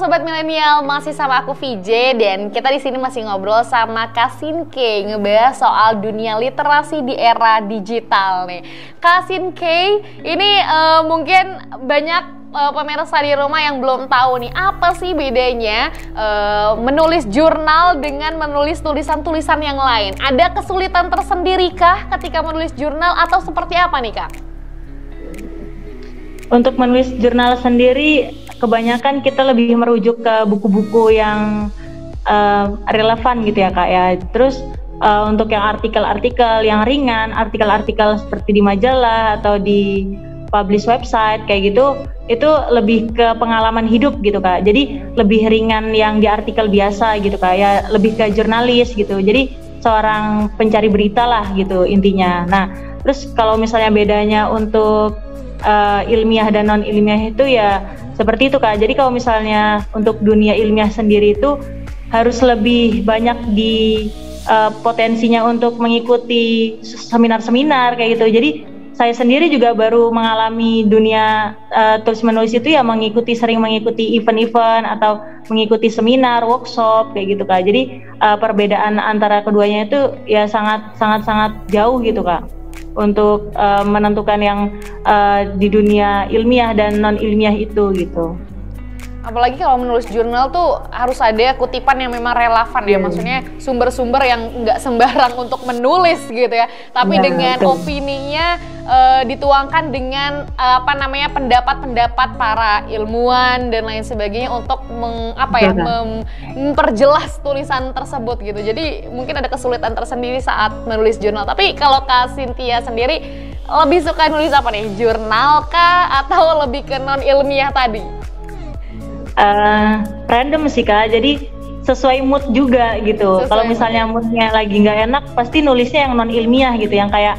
Sobat Milenial, masih sama aku VJ dan kita di sini masih ngobrol sama Kak Sinke ngebahas soal dunia literasi di era digital nih. Kak Sinke, ini mungkin banyak pemirsa di rumah yang belum tahu nih apa sih bedanya menulis jurnal dengan menulis tulisan-tulisan yang lain. Ada kesulitan tersendiri kah ketika menulis jurnal atau seperti apa nih Kak? Untuk menulis jurnal sendiri, kebanyakan kita lebih merujuk ke buku-buku yang relevan gitu ya Kak ya. Terus untuk yang artikel-artikel yang ringan, artikel-artikel seperti di majalah atau di publish website kayak gitu, itu lebih ke pengalaman hidup gitu Kak. Jadi lebih ringan yang di artikel biasa gitu Kak ya, lebih ke jurnalis gitu. Jadi seorang pencari berita lah gitu intinya. Nah, terus kalau misalnya bedanya untuk ilmiah dan non ilmiah itu ya seperti itu Kak. Jadi kalau misalnya untuk dunia ilmiah sendiri itu harus lebih banyak di potensinya untuk mengikuti seminar-seminar kayak gitu. Jadi saya sendiri juga baru mengalami dunia tulis menulis itu ya sering mengikuti event-event atau mengikuti seminar, workshop kayak gitu Kak. Jadi perbedaan antara keduanya itu ya sangat jauh gitu Kak. Untuk menentukan yang di dunia ilmiah dan non ilmiah itu gitu. Apalagi kalau menulis jurnal tuh harus ada kutipan yang memang relevan ya, maksudnya sumber-sumber yang nggak sembarang untuk menulis gitu ya, tapi dengan opininya dituangkan dengan pendapat-pendapat para ilmuwan dan lain sebagainya untuk memperjelas tulisan tersebut gitu. Jadi mungkin ada kesulitan tersendiri saat menulis jurnal. Tapi kalau Kak Cynthia sendiri lebih suka nulis apa nih? Jurnal kah atau lebih ke non ilmiah tadi? Random sih Kak, jadi sesuai mood juga gitu. Kalau misalnya moodnya lagi nggak enak, pasti nulisnya yang non ilmiah gitu, yang kayak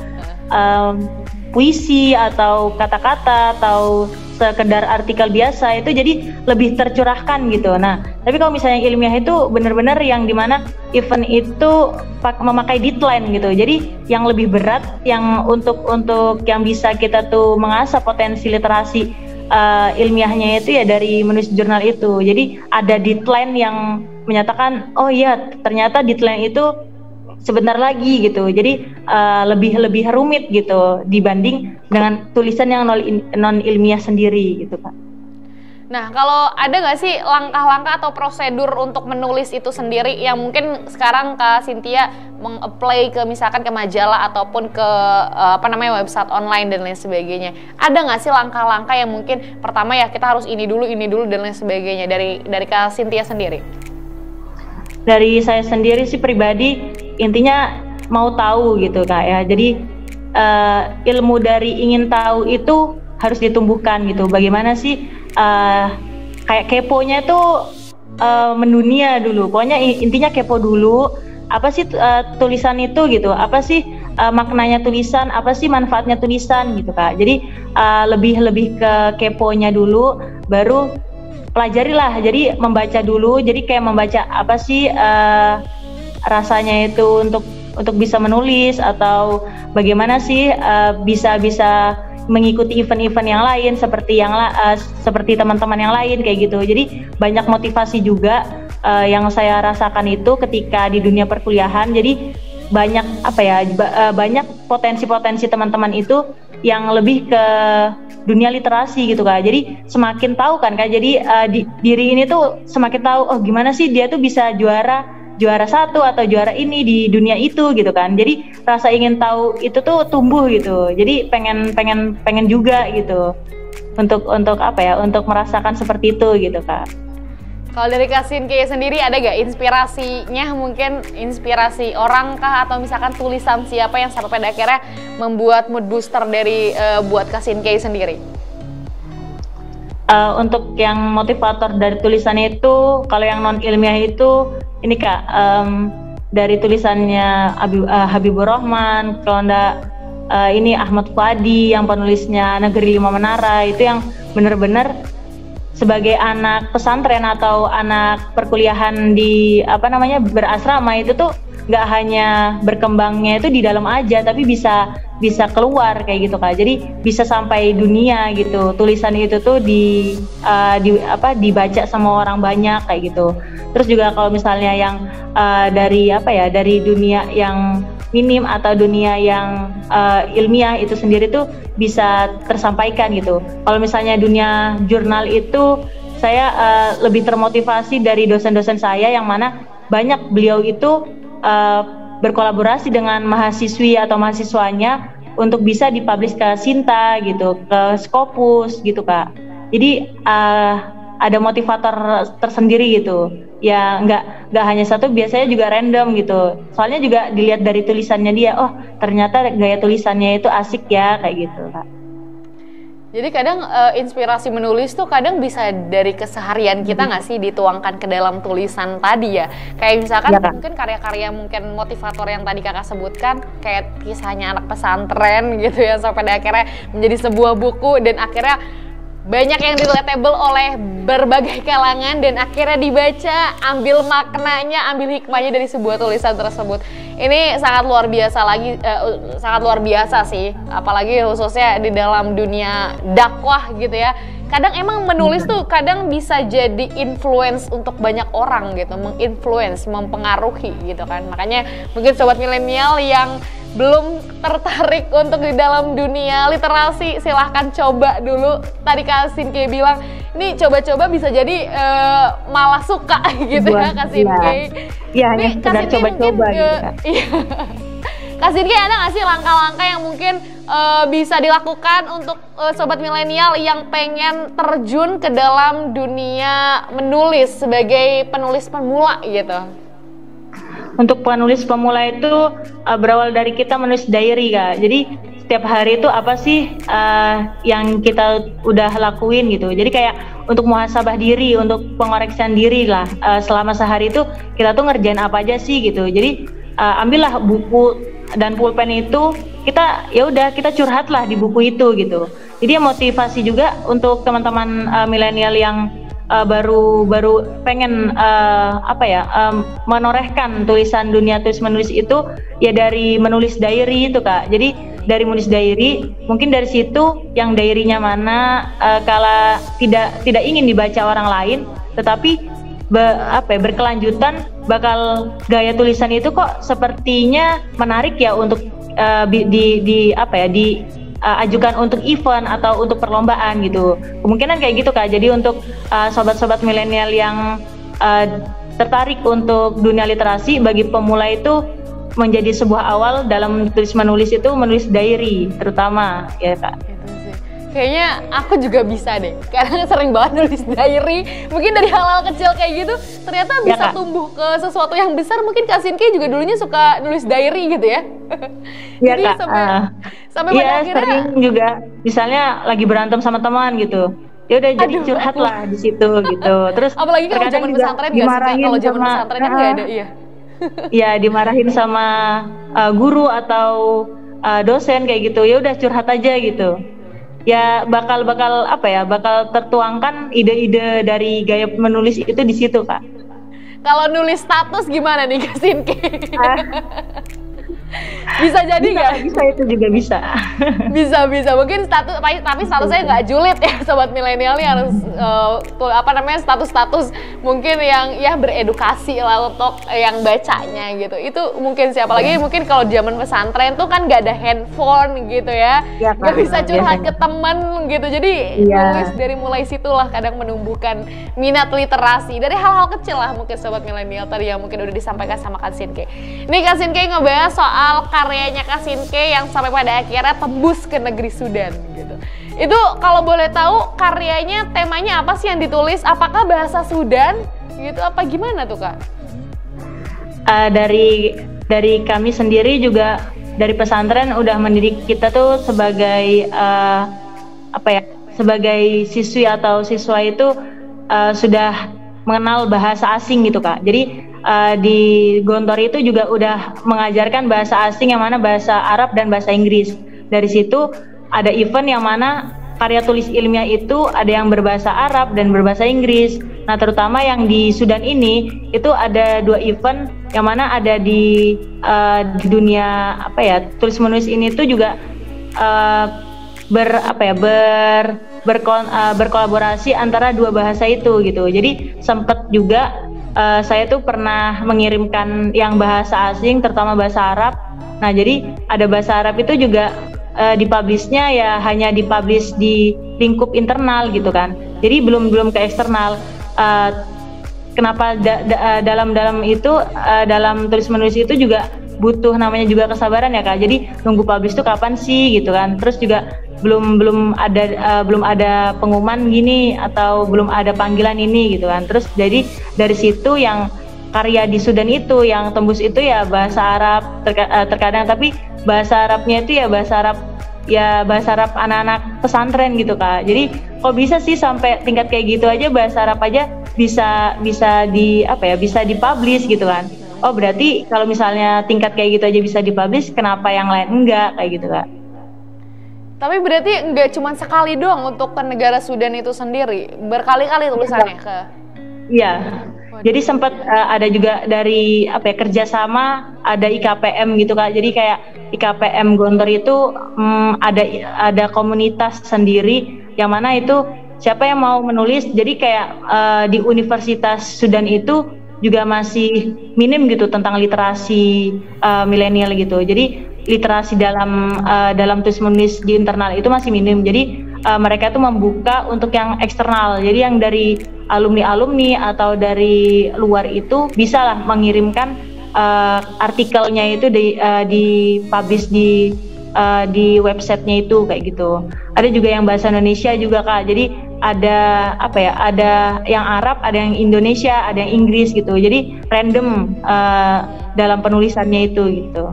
puisi atau kata-kata atau sekedar artikel biasa, itu jadi lebih tercurahkan gitu. Nah, tapi kalau misalnya ilmiah itu benar-benar yang dimana event itu memakai deadline gitu. Jadi yang lebih berat, yang untuk yang bisa kita tuh mengasah potensi literasi ilmiahnya itu ya dari menulis jurnal itu. Jadi ada deadline yang menyatakan oh iya ternyata deadline itu sebentar lagi gitu. Jadi lebih rumit gitu dibanding dengan tulisan yang non ilmiah sendiri gitu Kak. Nah, kalau ada nggak sih langkah-langkah atau prosedur untuk menulis itu sendiri yang mungkin sekarang Kak Cynthia meng-apply ke misalkan ke majalah ataupun ke website online dan lain sebagainya. Ada nggak sih langkah-langkah yang mungkin pertama ya kita harus ini dulu dan lain sebagainya dari Kak Cynthia sendiri? Dari saya sendiri sih pribadi intinya mau tahu gitu Kak ya. Jadi ilmu dari ingin tahu itu harus ditumbuhkan gitu. Bagaimana sih kayak keponya tuh mendunia dulu. Pokoknya intinya kepo dulu. Apa sih tulisan itu gitu? Apa sih maknanya tulisan? Apa sih manfaatnya tulisan gitu Kak? Jadi lebih ke keponya dulu, baru pelajarilah. Jadi membaca dulu. Jadi kayak membaca apa sih rasanya itu untuk bisa menulis, atau bagaimana sih bisa mengikuti event-event yang lain seperti teman-teman yang lain kayak gitu. Jadi banyak motivasi juga yang saya rasakan itu ketika di dunia perkuliahan. Jadi banyak banyak potensi-potensi teman-teman itu yang lebih ke dunia literasi gitu Kak. Jadi semakin tahu kan Kak. Jadi diri ini tuh semakin tahu oh gimana sih dia tuh bisa juara satu atau juara ini di dunia itu gitu kan. Jadi rasa ingin tahu itu tuh tumbuh gitu. Jadi pengen juga gitu untuk merasakan seperti itu gitu Kak. Kalau dari Kak Cynthia sendiri ada gak inspirasinya, mungkin inspirasi orang kah atau misalkan tulisan siapa yang sampai pada akhirnya membuat mood booster dari buat Kak Cynthia sendiri? Untuk yang motivator dari tulisannya itu, kalau yang non ilmiah itu ini Kak, dari tulisannya Habibur Rahman, kalau enggak ini Ahmad Fuadi yang penulisnya Negeri Lima Menara, itu yang benar-benar sebagai anak pesantren atau anak perkuliahan di berasrama itu tuh nggak hanya berkembangnya itu di dalam aja, tapi bisa bisa keluar kayak gitu Kak. Jadi bisa sampai dunia gitu. Tulisan itu tuh dibaca sama orang banyak kayak gitu. Terus juga kalau misalnya yang dari dunia yang minim atau dunia yang ilmiah itu sendiri tuh bisa tersampaikan gitu. Kalau misalnya dunia jurnal itu saya lebih termotivasi dari dosen-dosen saya yang mana banyak beliau itu berkolaborasi dengan mahasiswi atau mahasiswanya untuk bisa dipublish ke Sinta gitu, ke Scopus gitu Kak. Jadi ada motivator tersendiri gitu. Ya nggak hanya satu, biasanya juga random gitu. Soalnya juga dilihat dari tulisannya dia, oh ternyata gaya tulisannya itu asik ya kayak gitu Kak. Jadi kadang inspirasi menulis tuh kadang bisa dari keseharian kita nggak sih dituangkan ke dalam tulisan tadi ya. Kayak misalkan ya, mungkin karya-karya mungkin motivator yang tadi kakak sebutkan, kayak kisahnya anak pesantren gitu ya, sampai akhirnya menjadi sebuah buku dan akhirnya banyak yang relatable oleh berbagai kalangan dan akhirnya dibaca, ambil maknanya, ambil hikmahnya dari sebuah tulisan tersebut. Ini sangat luar biasa sih, apalagi khususnya di dalam dunia dakwah gitu ya. Kadang emang menulis tuh kadang bisa jadi influence untuk banyak orang gitu, menginfluence, mempengaruhi gitu kan. Makanya mungkin sobat milenial yang belum tertarik untuk di dalam dunia literasi, silahkan coba dulu. Tadi Kak Sinke bilang, ini coba-coba bisa jadi malah suka gitu ya Kak Sinke. Iya, ini benar coba-coba gitu Kak. Iya. Kak Sinke ada nggak sih langkah-langkah yang mungkin bisa dilakukan untuk sobat milenial yang pengen terjun ke dalam dunia menulis sebagai penulis pemula gitu? Untuk penulis pemula itu berawal dari kita menulis diary Kak. Jadi setiap hari itu apa sih yang kita udah lakuin gitu. Jadi kayak untuk muhasabah diri, untuk pengoreksian diri lah. Selama sehari itu kita tuh ngerjain apa aja sih gitu. Jadi ambillah buku dan pulpen itu, kita curhat lah di buku itu gitu. Jadi motivasi juga untuk teman-teman milenial yang baru pengen menorehkan tulisan dunia tulis menulis itu ya dari menulis diary itu Kak. Jadi dari menulis diary, mungkin dari situ yang diarynya mana kala tidak ingin dibaca orang lain, tetapi berkelanjutan bakal gaya tulisan itu kok sepertinya menarik ya untuk ajukan untuk event atau untuk perlombaan gitu. Kemungkinan kayak gitu Kak. Jadi untuk sobat-sobat milenial yang tertarik untuk dunia literasi, bagi pemula itu menjadi sebuah awal dalam tulis menulis itu menulis diary terutama ya Kak. Kayaknya aku juga bisa deh, karena sering banget nulis diary. Mungkin dari hal-hal kecil kayak gitu ternyata bisa tumbuh ke sesuatu yang besar. Mungkin Kak Sinke juga dulunya suka nulis diary gitu ya. Iya Kak. Sampai pada akhirnya sering juga misalnya lagi berantem sama teman gitu. Ya udah jadi curhat lah di situ gitu. Terus apalagi kalau zaman pesantren nggak sih? Kalau zaman pesantren kan nggak ada, iya. Iya, dimarahin sama guru atau dosen kayak gitu. Ya udah curhat aja gitu. Ya bakal tertuangkan ide-ide dari gaya menulis itu di situ Kak. Kalau nulis status gimana nih Kak Sinke? Bisa jadi nggak? Bisa, itu juga bisa. Bisa. Mungkin tapi statusnya nggak julid ya, sobat milenial nih harus status mungkin yang ya beredukasi lah untuk yang bacanya gitu. Itu mungkin siapa lagi mungkin kalau zaman pesantren tuh kan nggak ada handphone gitu ya, nggak bisa curhat ke teman gitu. Jadi nulis dari mulai situlah kadang menumbuhkan minat literasi dari hal-hal kecil lah mungkin sobat milenial tadi yang mungkin udah disampaikan sama Kak Sinke. Nih Kak Sinke ngebahas soal karyanya Kak Sinke yang sampai pada akhirnya tembus ke negeri Sudan gitu. Itu kalau boleh tahu karyanya temanya apa sih yang ditulis? Apakah bahasa Sudan gitu apa gimana tuh Kak? Dari kami sendiri juga dari pesantren udah mendidik kita tuh sebagai sebagai siswi atau siswa itu sudah mengenal bahasa asing gitu Kak. Jadi di Gontor itu juga udah mengajarkan bahasa asing yang mana bahasa Arab dan bahasa Inggris. Dari situ ada event yang mana karya tulis ilmiah itu ada yang berbahasa Arab dan berbahasa Inggris. Nah terutama yang di Sudan ini itu ada 2 event yang mana ada di dunia tulis menulis ini tuh juga uh, berkolaborasi antara dua bahasa itu gitu. Jadi sempet juga saya tuh pernah mengirimkan yang bahasa asing, terutama bahasa Arab. Nah, jadi ada bahasa Arab itu juga dipublishnya ya hanya dipublish di lingkup internal gitu kan. Jadi belum ke eksternal. Kenapa dalam itu dalam tulis menulis itu juga butuh namanya juga kesabaran ya Kak. Jadi nunggu publish tuh kapan sih gitu kan. Terus juga belum ada pengumuman gini atau belum ada panggilan ini gitu kan. Terus jadi dari situ yang karya di Sudan itu yang tembus itu ya bahasa Arab terkadang, tapi bahasa Arabnya itu ya bahasa Arab anak-anak pesantren gitu Kak. Jadi kok bisa sih sampai tingkat kayak gitu aja bahasa Arab aja bisa dipublish gitu kan. Oh berarti kalau misalnya tingkat kayak gitu aja bisa dipublish, kenapa yang lain enggak kayak gitu Kak? Tapi berarti enggak cuma sekali doang untuk ke negara Sudan itu sendiri, berkali-kali tulisannya ke? Iya. Jadi sempat ada juga dari kerjasama, ada IKPM gitu Kak. Jadi kayak IKPM Gontor itu ada komunitas sendiri yang mana itu siapa yang mau menulis. Jadi kayak di Universitas Sudan itu juga masih minim gitu tentang literasi milenial gitu. Jadi literasi dalam tulis menulis di internal itu masih minim. Jadi mereka tuh membuka untuk yang eksternal. Jadi yang dari alumni atau dari luar itu bisa lah mengirimkan artikelnya itu di publish di websitenya itu kayak gitu. Ada juga yang bahasa Indonesia juga Kak. Jadi ada yang Arab, ada yang Indonesia, ada yang Inggris gitu. Jadi random dalam penulisannya itu gitu.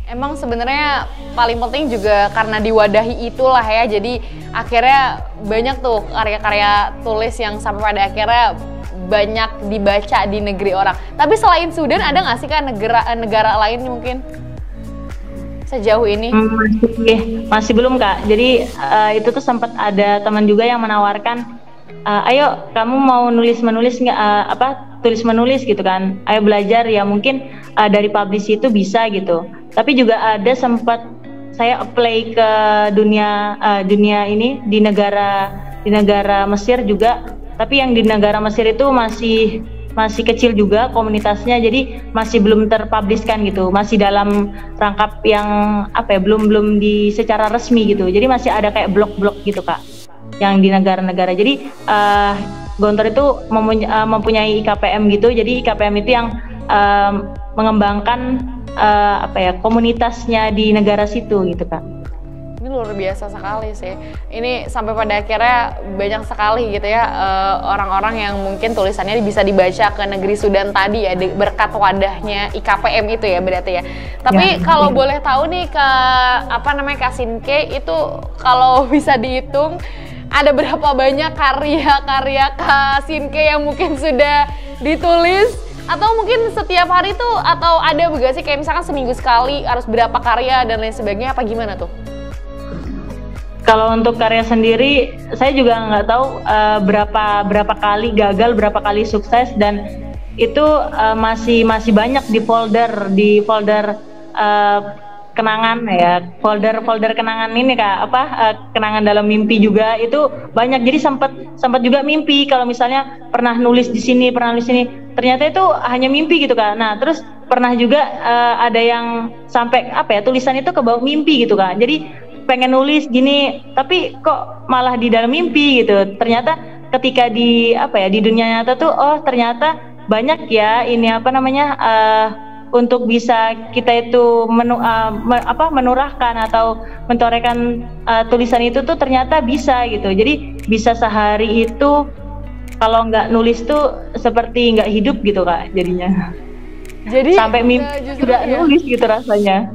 Emang sebenarnya paling penting juga karena diwadahi itulah ya, jadi akhirnya banyak tuh karya-karya tulis yang sampai pada akhirnya banyak dibaca di negeri orang. Tapi selain Sudan ada nggak sih kan negara lain mungkin sejauh ini? Masih belum Kak. Jadi itu tuh sempat ada teman juga yang menawarkan, ayo kamu mau tulis menulis gitu kan, ayo belajar ya mungkin dari publish itu bisa gitu. Tapi juga ada sempat saya apply ke dunia ini di negara Mesir juga. Tapi yang di negara Mesir itu masih kecil juga komunitasnya, jadi masih belum terpublishkan gitu, masih dalam rangkap yang belum di secara resmi gitu. Jadi masih ada kayak blog-blog gitu Kak, yang di negara-negara. Jadi Gontor itu mempunyai IKPM gitu. Jadi IKPM itu yang mengembangkan komunitasnya di negara situ gitu Kak. Ini luar biasa sekali sih. Ini sampai pada akhirnya banyak sekali gitu ya orang-orang yang mungkin tulisannya bisa dibaca ke negeri Sudan tadi ya berkat wadahnya IKPM itu ya berarti ya. Tapi kalau boleh tahu nih Kak Sinke itu kalau bisa dihitung ada berapa banyak karya-karya Kak Sinke yang mungkin sudah ditulis? Atau mungkin setiap hari tuh, atau ada juga sih kayak misalkan seminggu sekali harus berapa karya dan lain sebagainya, apa gimana tuh? Kalau untuk karya sendiri, saya juga nggak tahu berapa kali gagal, berapa kali sukses, dan itu masih banyak di folder kenangan ya, folder kenangan ini Kak, kenangan dalam mimpi juga itu banyak. Jadi sempat juga mimpi kalau misalnya pernah nulis di sini, ternyata itu hanya mimpi gitu Kak. Nah, terus pernah juga ada yang sampai tulisan itu kebawa mimpi gitu Kak. Jadi pengen nulis gini tapi kok malah di dalam mimpi gitu. Ternyata ketika di dunia nyata tuh ternyata banyak ya ini untuk bisa kita itu menurahkan atau mentorehkan tulisan itu tuh ternyata bisa gitu. Jadi bisa sehari itu kalau nggak nulis tuh seperti nggak hidup gitu Kak jadinya. Jadi sampai mimpi sudah nulis gitu rasanya.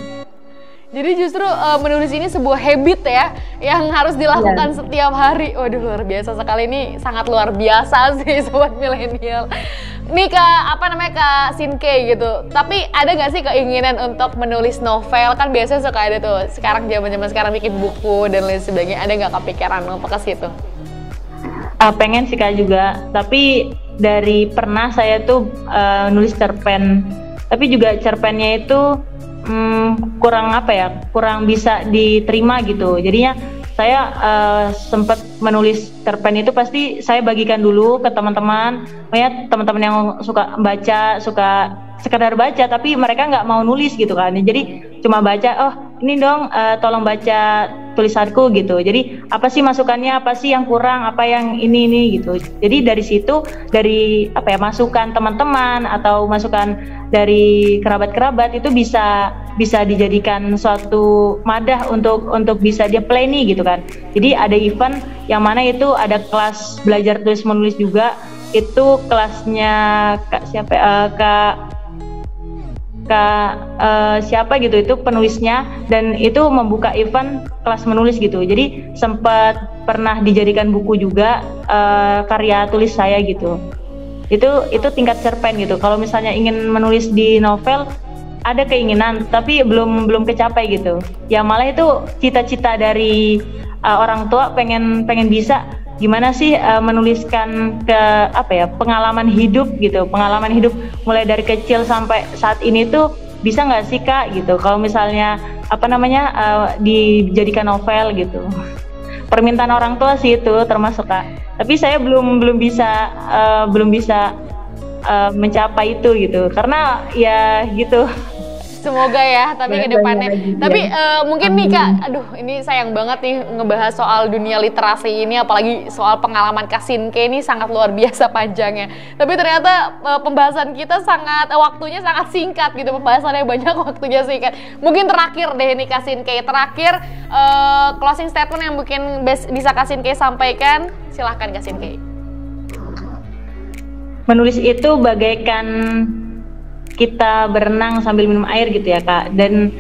Jadi justru menulis ini sebuah habit ya yang harus dilakukan setiap hari. Waduh luar biasa sekali, ini sangat luar biasa sih sobat milenial. Nih Kak Sinke gitu. Tapi ada nggak sih keinginan untuk menulis novel? Kan biasanya suka ada tuh sekarang zaman sekarang bikin buku dan lain sebagainya. Ada nggak kepikiran apa ke situ? Pengen sih Kak juga. Tapi dari pernah saya tuh nulis cerpen. Tapi juga cerpennya itu kurang apa ya, kurang bisa diterima gitu. Jadinya saya sempat menulis cerpen itu pasti saya bagikan dulu ke teman-teman, ya teman-teman yang suka baca, suka sekedar baca tapi mereka nggak mau nulis gitu kan. Jadi cuma baca, oh ini dong tolong baca tulisanku gitu. Jadi apa sih masukannya, apa sih yang kurang, apa yang ini gitu. Jadi dari situ, dari apa ya, masukan teman-teman atau masukan dari kerabat-kerabat itu bisa dijadikan suatu madah untuk bisa dia play nih gitu kan. Jadi ada event yang mana itu ada kelas belajar tulis menulis juga, itu kelasnya Kak siapa siapa gitu, itu penulisnya, dan itu membuka event kelas menulis gitu. Jadi sempat pernah dijadikan buku juga karya tulis saya gitu. Itu tingkat cerpen gitu. Kalau misalnya ingin menulis di novel, ada keinginan tapi belum kecapai gitu. Ya malah itu cita-cita dari orang tua, pengen bisa gimana sih menuliskan ke apa ya, pengalaman hidup gitu, pengalaman hidup mulai dari kecil sampai saat ini tuh bisa nggak sih Kak gitu, kalau misalnya apa namanya dijadikan novel gitu. Permintaan orang tua sih itu termasuk Kak, tapi saya belum bisa mencapai itu gitu, karena ya gitu. Semoga ya, tapi ke depannya. Tapi mungkin nih Kak, aduh ini sayang banget nih ngebahas soal dunia literasi ini, apalagi soal pengalaman Kasinke ini sangat luar biasa panjangnya. Tapi ternyata pembahasan kita waktunya sangat singkat gitu, pembahasannya banyak, waktunya singkat. Mungkin terakhir deh ini Kasinke, terakhir closing statement yang mungkin bisa Kasinke sampaikan, silahkan Kasinke. Menulis itu bagaikan kita berenang sambil minum air gitu ya Kak, dan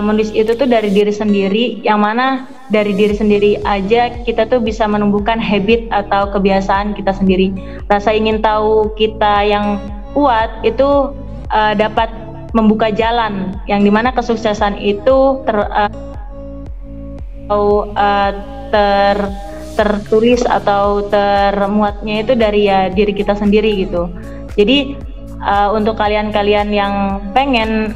menulis itu tuh dari diri sendiri, yang mana dari diri sendiri aja kita tuh bisa menumbuhkan habit atau kebiasaan kita sendiri. Rasa ingin tahu kita yang kuat itu dapat membuka jalan, yang dimana kesuksesan itu tertulis atau termuatnya itu dari ya diri kita sendiri gitu. Jadi untuk kalian-kalian yang pengen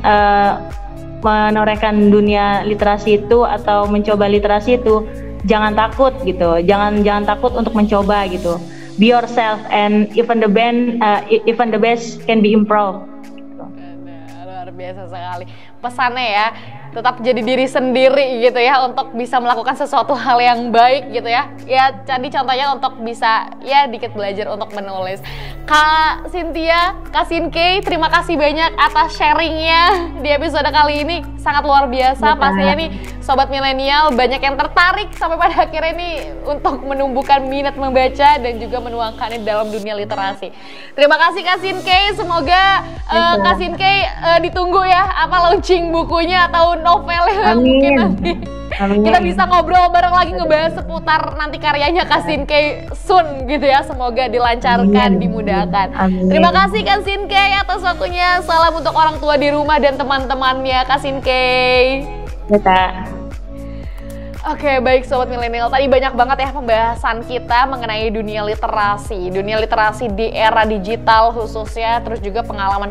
menorehkan dunia literasi itu atau mencoba literasi itu, jangan takut gitu, jangan takut untuk mencoba gitu. Be yourself, and even the best can be improved. Gitu. Luar biasa sekali pesannya ya. Tetap jadi diri sendiri gitu ya, untuk bisa melakukan sesuatu hal yang baik gitu ya. Ya jadi contohnya untuk bisa ya dikit belajar untuk menulis. Kak Cynthia, Kasinke, terima kasih banyak atas sharingnya di episode kali ini, sangat luar biasa. Pastinya nih sobat milenial banyak yang tertarik sampai pada akhirnya nih untuk menumbuhkan minat membaca dan juga menuangkannya dalam dunia literasi. Terima kasih Kasinke, semoga Kasinke ditunggu ya apa launching bukunya atau novelnya. Mungkin nanti kita bisa ngobrol bareng lagi ngebahas seputar nanti karyanya Kasinke soon gitu ya. Semoga dilancarkan, dimudahkan. Terima kasih Kasinke atas waktunya. Salam untuk orang tua di rumah dan teman-temannya Kasinke. Oke, baik sobat milenial, tadi banyak banget ya pembahasan kita mengenai dunia literasi di era digital khususnya, terus juga pengalaman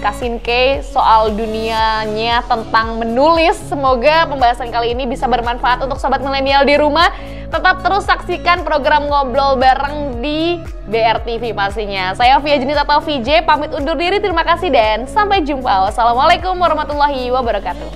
Kasinke soal dunianya tentang menulis. Semoga pembahasan kali ini bisa bermanfaat untuk sobat milenial di rumah. Tetap terus saksikan program Ngobrol Bareng di BRTV pastinya. Saya Via Jenis atau VJ pamit undur diri, terima kasih dan sampai jumpa. Wassalamualaikum warahmatullahi wabarakatuh.